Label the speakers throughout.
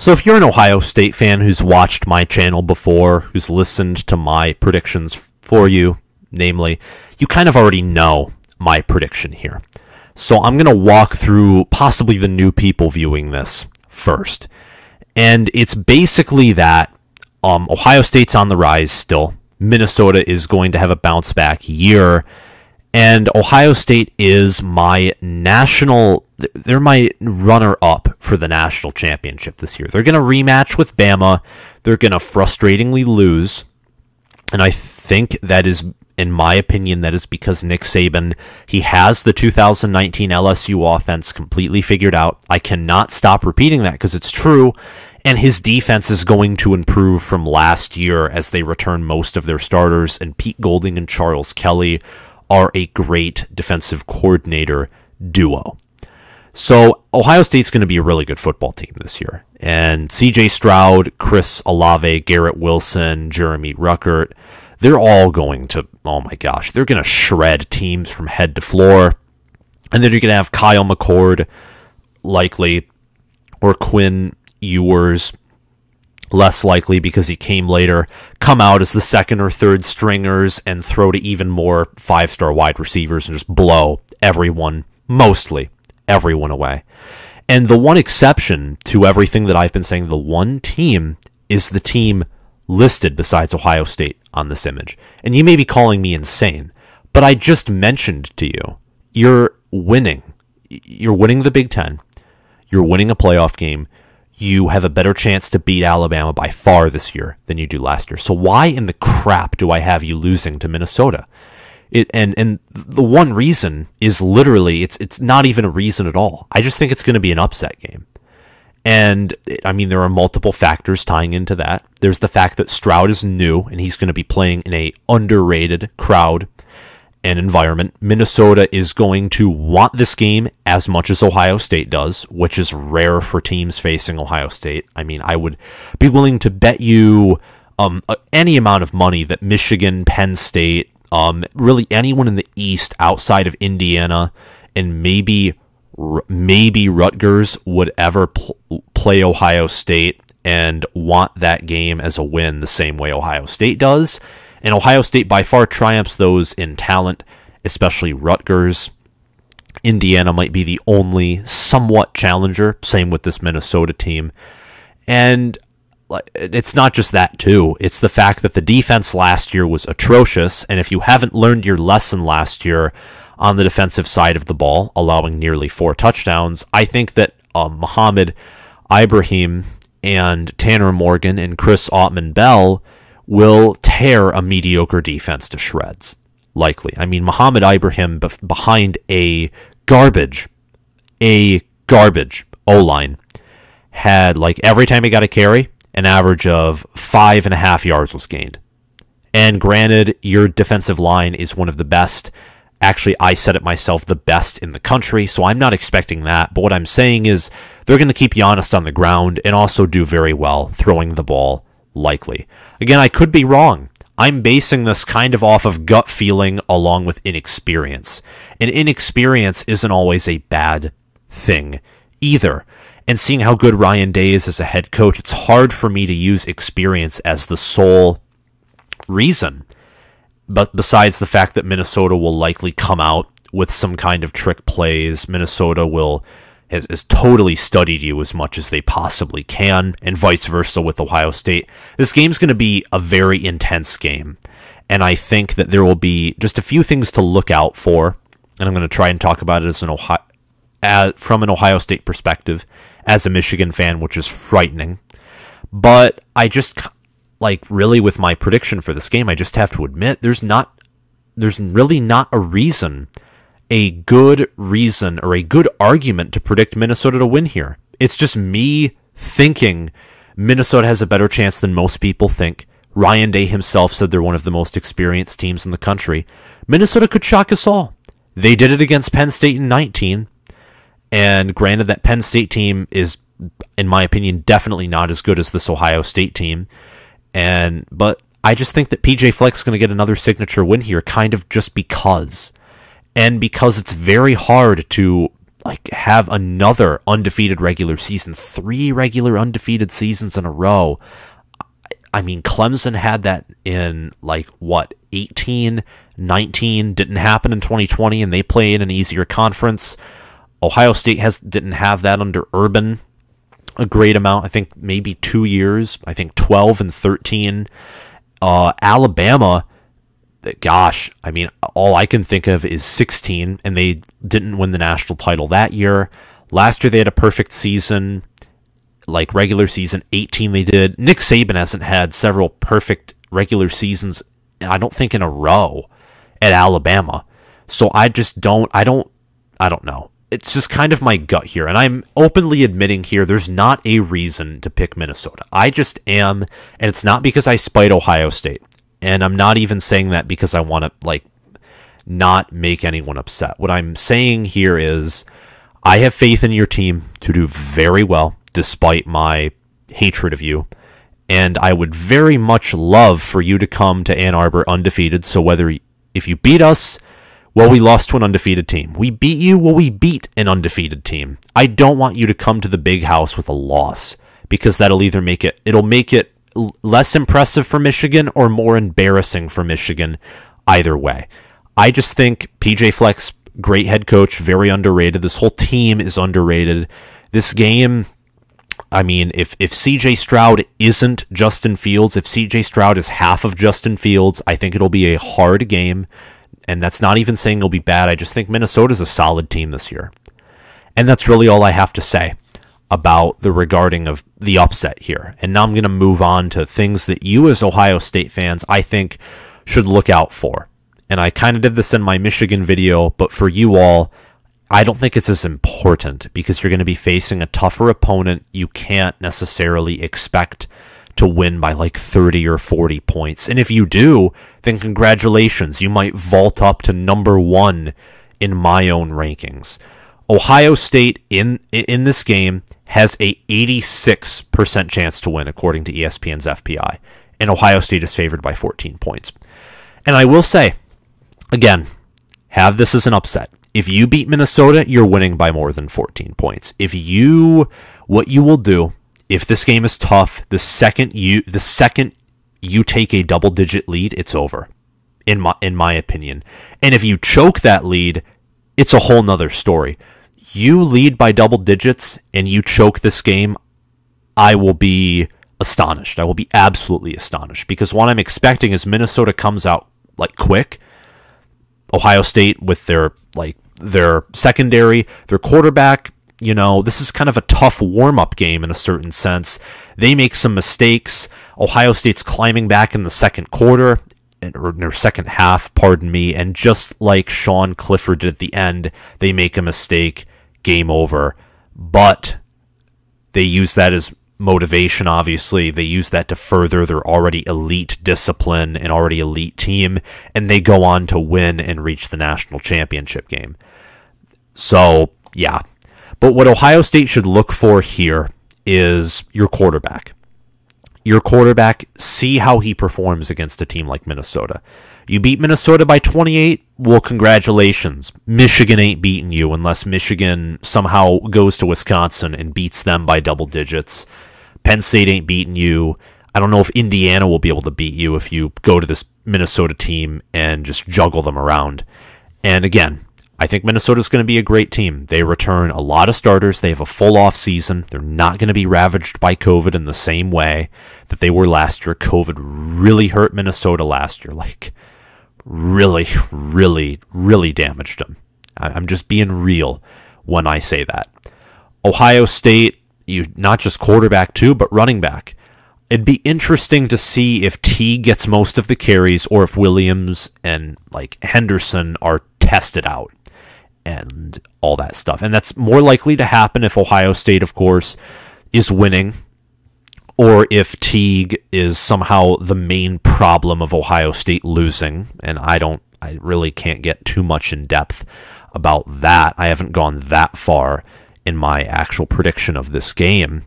Speaker 1: So if you're an Ohio State fan who's watched my channel before, who's listened to my predictions for you, namely, you kind of already know my prediction here. So I'm going to walk through possibly the new people viewing this first. And it's basically that Ohio State's on the rise still. Minnesota is going to have a bounce back year. And Ohio State is they're my runner-up for the national championship this year. They're going to rematch with Bama. They're going to frustratingly lose. And I think that is, in my opinion, that is because Nick Saban, he has the 2019 LSU offense completely figured out. I cannot stop repeating that because it's true. And his defense is going to improve from last year as they return most of their starters. And Pete Golding and Charles Kelly are a great defensive coordinator duo. So Ohio State's going to be a really good football team this year. And C.J. Stroud, Chris Olave, Garrett Wilson, Jeremy Ruckert, they're all going to, oh my gosh, they're going to shred teams from head to floor. And then you're going to have Kyle McCord, likely, or Quinn Ewers, less likely because he came later, come out as the second or third stringers and throw to even more five-star wide receivers and just blow everyone, mostly everyone, away. And the one exception to everything that I've been saying, the one team is the team listed besides Ohio State on this image. And you may be calling me insane, but I just mentioned to you, you're winning. You're winning the Big Ten. You're winning a playoff game. You have a better chance to beat Alabama by far this year than you do last year. So why in the crap do I have you losing to Minnesota? And the one reason is literally, it's not even a reason at all. I just think it's going to be an upset game. And, I mean, there are multiple factors tying into that. There's the fact that Stroud is new, and he's going to be playing in a underrated crowd and environment. Minnesota is going to want this game as much as Ohio State does, which is rare for teams facing Ohio State. I mean, I would be willing to bet you any amount of money that Michigan, Penn State, really anyone in the East outside of Indiana, and maybe Rutgers would ever play Ohio State and want that game as a win the same way Ohio State does. And Ohio State by far triumphs those in talent, especially Rutgers. Indiana might be the only somewhat challenger. Same with this Minnesota team. And it's not just that, too. It's the fact that the defense last year was atrocious. And if you haven't learned your lesson last year on the defensive side of the ball, allowing nearly 4 touchdowns, I think that Mohamed Ibrahim and Tanner Morgan and Chris Autman-Bell will tear a mediocre defense to shreds, likely. I mean, Mohamed Ibrahim behind a garbage O-line had, like, every time he got a carry, an average of 5.5 yards was gained. And granted, your defensive line is one of the best. Actually, I said it myself, the best in the country, so I'm not expecting that. But what I'm saying is they're going to keep you honest on the ground and also do very well throwing the ball, likely. Again, I could be wrong. I'm basing this kind of off of gut feeling along with inexperience. And inexperience isn't always a bad thing either. And seeing how good Ryan Day is as a head coach, it's hard for me to use experience as the sole reason. But besides the fact that Minnesota will likely come out with some kind of trick plays, Minnesota has totally studied you as much as they possibly can, and vice versa with Ohio State. This game's going to be a very intense game, and I think that there will be just a few things to look out for, and I'm going to try and talk about it from an Ohio State perspective as a Michigan fan, which is frightening. But I just, really with my prediction for this game, I just have to admit there's really not a good reason or a good argument to predict Minnesota to win here. It's just me thinking Minnesota has a better chance than most people think. Ryan Day himself said they're one of the most experienced teams in the country. Minnesota could shock us all. They did it against Penn State in 19. And granted, that Penn State team is, in my opinion, definitely not as good as this Ohio State team. But I just think that PJ Fleck's going to get another signature win here, kind of just because. And because it's very hard to like have another undefeated regular season, 3 regular undefeated seasons in a row. I mean, Clemson had that in 18, 19, didn't happen in 2020, and they play in an easier conference. Ohio State didn't have that under Urban a great amount. I think maybe 2 years. I think 12 and 13. Alabama, gosh, I mean, all I can think of is 16, and they didn't win the national title that year. Last year they had a perfect season, regular season. 18 they did. Nick Saban hasn't had several perfect regular seasons, I don't think, in a row at Alabama. So I don't know. It's just kind of my gut here, and I'm openly admitting here there's not a reason to pick Minnesota. I just am, and it's not because I spite Ohio State. And I'm not even saying that because I want to, not make anyone upset. What I'm saying here is I have faith in your team to do very well, despite my hatred of you. And I would very much love for you to come to Ann Arbor undefeated. So if you beat us, well, we lost to an undefeated team. We beat you, well, we beat an undefeated team. I don't want you to come to the big house with a loss, because that'll either make it less impressive for Michigan or more embarrassing for Michigan. Either way, I just think PJ Fleck's great head coach, very underrated. This whole team is underrated. This game, I mean, if CJ Stroud isn't Justin Fields, if CJ Stroud is half of Justin Fields, I think it'll be a hard game. And that's not even saying it'll be bad. I just think Minnesota's a solid team this year. And that's really all I have to say about the regarding of the upset here. And now I'm going to move on to things that you as Ohio State fans, I think, should look out for. And I kind of did this in my Michigan video, but for you all, I don't think it's as important, because you're going to be facing a tougher opponent. You can't necessarily expect to win by 30 or 40 points. And if you do, then congratulations. You might vault up to number 1 in my own rankings. Ohio State in this game has a 86% chance to win, according to ESPN's FPI. And Ohio State is favored by 14 points. And I will say, again, have this as an upset. If you beat Minnesota, you're winning by more than 14 points. What you will do, if this game is tough, the second you take a double-digit lead, it's over, in my opinion. And if you choke that lead, it's a whole nother story. You lead by double digits and you choke this game, I will be astonished. I will be absolutely astonished, because what I'm expecting is Minnesota comes out quick. Ohio State with their secondary, their quarterback, this is kind of a tough warm-up game in a certain sense. They make some mistakes. Ohio State's climbing back in the second quarter, or in their second half, pardon me, and just like Sean Clifford did at the end, they make a mistake, game over. But they use that as motivation, obviously. They use that to further their already elite discipline and already elite team, and they go on to win and reach the national championship game. So, yeah. But what Ohio State should look for here is your quarterback. Your quarterback, see how he performs against a team like Minnesota. You beat Minnesota by 28, well, congratulations. Michigan ain't beating you unless Michigan somehow goes to Wisconsin and beats them by double digits. Penn State ain't beating you. I don't know if Indiana will be able to beat you if you go to this Minnesota team and just juggle them around. And again, I think Minnesota's going to be a great team. They return a lot of starters. They have a full off season. They're not going to be ravaged by COVID in the same way that they were last year. COVID really hurt Minnesota last year. Really, really, really damaged them. I'm just being real when I say that. Ohio State, not just quarterback too, but running back. It'd be interesting to see if T gets most of the carries or if Williams and Henderson are tested out and all that stuff. And that's more likely to happen if Ohio State, of course, is winning, or if Teague is somehow the main problem of Ohio State losing. And I really can't get too much in depth about that. I haven't gone that far in my actual prediction of this game.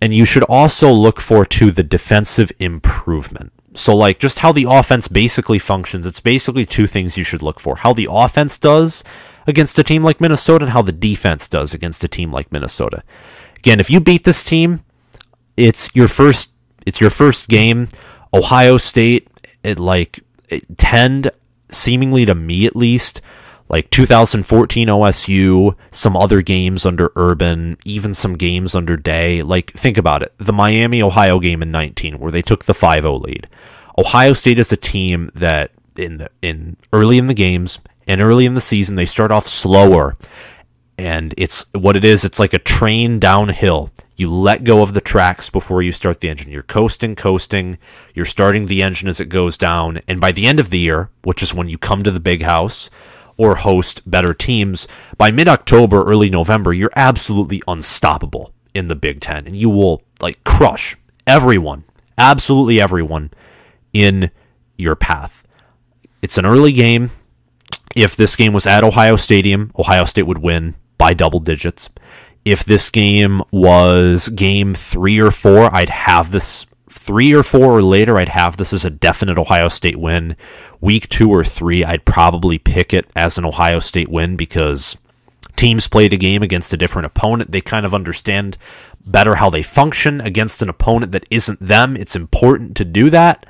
Speaker 1: And you should also look for the defensive improvement. So, like, just how the offense basically functions. It's basically two things you should look for. How the offense does against a team like Minnesota and how the defense does against a team like Minnesota. Again, if you beat this team, it's your first game. Ohio State, it tend, seemingly to me at least, like 2014 OSU, some other games under Urban, even some games under Day. Like, think about it. The Miami-Ohio game in 19, where they took the 5-0 lead. Ohio State is a team that early in the games and early in the season, they start off slower. And it's what it is. It's like a train downhill. You let go of the tracks before you start the engine. You're coasting. You're starting the engine as it goes down. And by the end of the year, which is when you come to the big house or host better teams, by mid-October, early November, you're absolutely unstoppable in the Big Ten. And you will like crush everyone, absolutely everyone in your path. It's an early game. If this game was at Ohio Stadium, Ohio State would win by double digits. If this game was game 3 or 4, I'd have this 3 or 4 or later, I'd have this as a definite Ohio State win. Week 2 or 3, I'd probably pick it as an Ohio State win because teams played a game against a different opponent. They kind of understand better how they function against an opponent that isn't them. It's important to do that.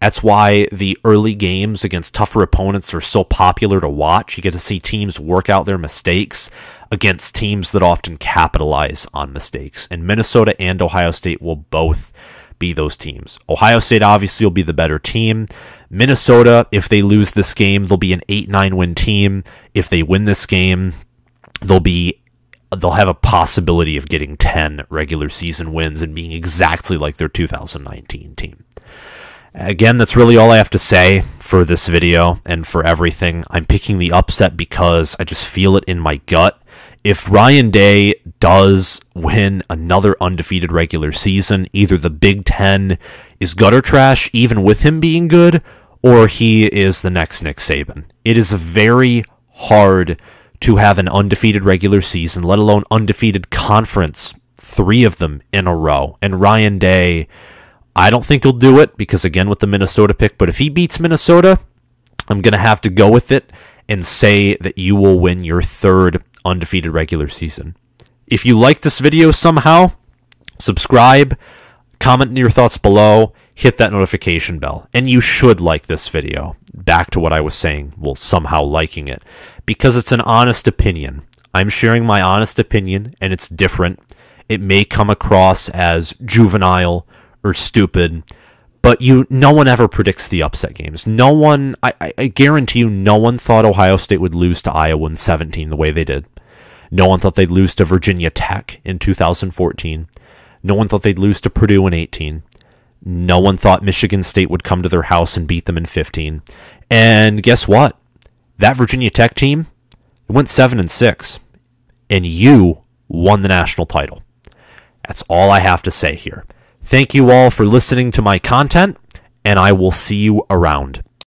Speaker 1: That's why the early games against tougher opponents are so popular to watch. You get to see teams work out their mistakes against teams that often capitalize on mistakes. And Minnesota and Ohio State will both be those teams. Ohio State obviously will be the better team. Minnesota, if they lose this game, they'll be an 8-9 win team. If they win this game, they'll have a possibility of getting 10 regular season wins and being exactly like their 2019 team. Again, that's really all I have to say for this video and for everything. I'm picking the upset because I just feel it in my gut. If Ryan Day does win another undefeated regular season, either the Big Ten is gutter trash, even with him being good, or he is the next Nick Saban. It is very hard to have an undefeated regular season, let alone undefeated conference, 3 of them in a row. And Ryan Day, I don't think he'll do it because, again, with the Minnesota pick, but if he beats Minnesota, I'm going to have to go with it and say that you will win your 3rd undefeated regular season. If you like this video somehow, subscribe, comment your thoughts below, hit that notification bell. And you should like this video. Back to what I was saying, well, somehow liking it, because it's an honest opinion. I'm sharing my honest opinion, and it's different. It may come across as juvenile or stupid, but no one ever predicts the upset games. No one, I guarantee you, no one thought Ohio State would lose to Iowa in 17 the way they did. No one thought they'd lose to Virginia Tech in 2014. No one thought they'd lose to Purdue in 18. No one thought Michigan State would come to their house and beat them in 15. And guess what? That Virginia Tech team went 7-6, and you won the national title. That's all I have to say here. Thank you all for listening to my content, and I will see you around.